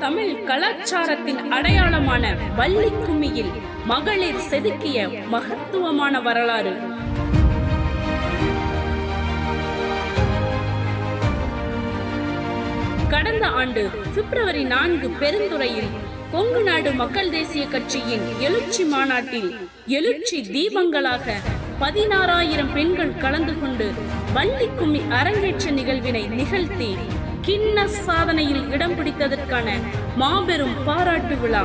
தமிழ் கலாச்சாரத்தின் அடையாளமான வள்ளி கும்மியில் மகளிர் செதுக்கிய மகத்துவமான வரலாறு. கடந்த ஆண்டு பிப்ரவரி 4 பெருந்துறையில் கொங்கு நாடு மக்கள் தேசிய கட்சியின் எழுச்சி மாநாட்டில் எழுச்சி தீபங்களாக 16,000 பெண்கள் கலந்து கொண்டு வள்ளி கும்மி அரங்கேற்ற நிகழ்வினை நிகழ்த்தி கிண்ண சாதனையில் இடம் பிடித்ததற்கான மாபெரும் பாராட்டு விழா.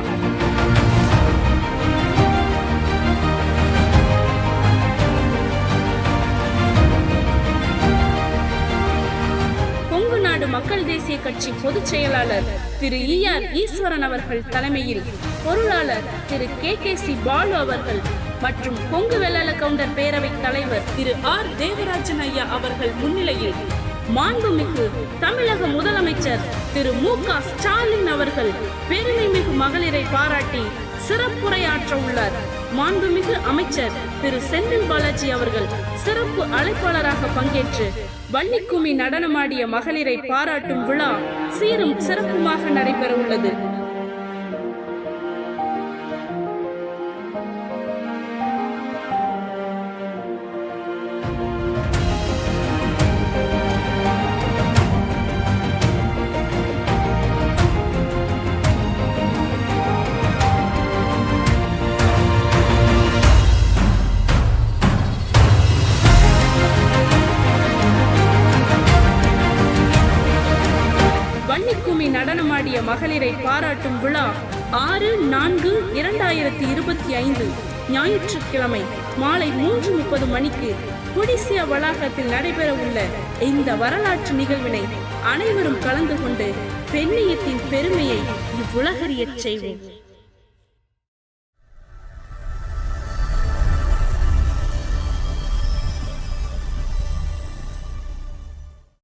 கொங்கு நாடு மக்கள் தேசிய கட்சி பொதுச் செயலாளர் திரு ER ஈஸ்வரன் அவர்கள் தலைமையில் பொருளாளர் திரு KKC பாலு அவர்கள் மற்றும் கொங்கு வெள்ளாள கவுண்டர் பேரவை தலைவர் திரு R தேவராஜன் ஐயா அவர்கள் முன்னிலையில் மாண்புமிகு தமிழக முதலமைச்சர் திரு MK ஸ்டாலின் அவர்கள் பெருமைமிகு மகளிரை பாராட்டி சிறப்புரையாற்ற உள்ளார். மாண்புமிகு அமைச்சர் திரு செந்தில் பாலாஜி அவர்கள் சிறப்பு அழைப்பாளராக பங்கேற்று வள்ளி கும்மி நடனமாடிய மகளிரை பாராட்டும் விழா சீரும் சிறப்புமாக நடைபெற உள்ளது. வள்ளி கும்மி நடனமாடிய மகளிரை பாராட்டும் விழா 6/4/2025 ஞாயிற்றுக்கிழமை மாலை 3:30 மணிக்கு கொடிசியா வளாகத்தில் நடைபெற உள்ள இந்த வரலாற்று நிகழ்வினை அனைவரும் கலந்து கொண்டு பெண்ணியத்தின் பெருமையை இவ்வுலகறியச் செய்வோம்.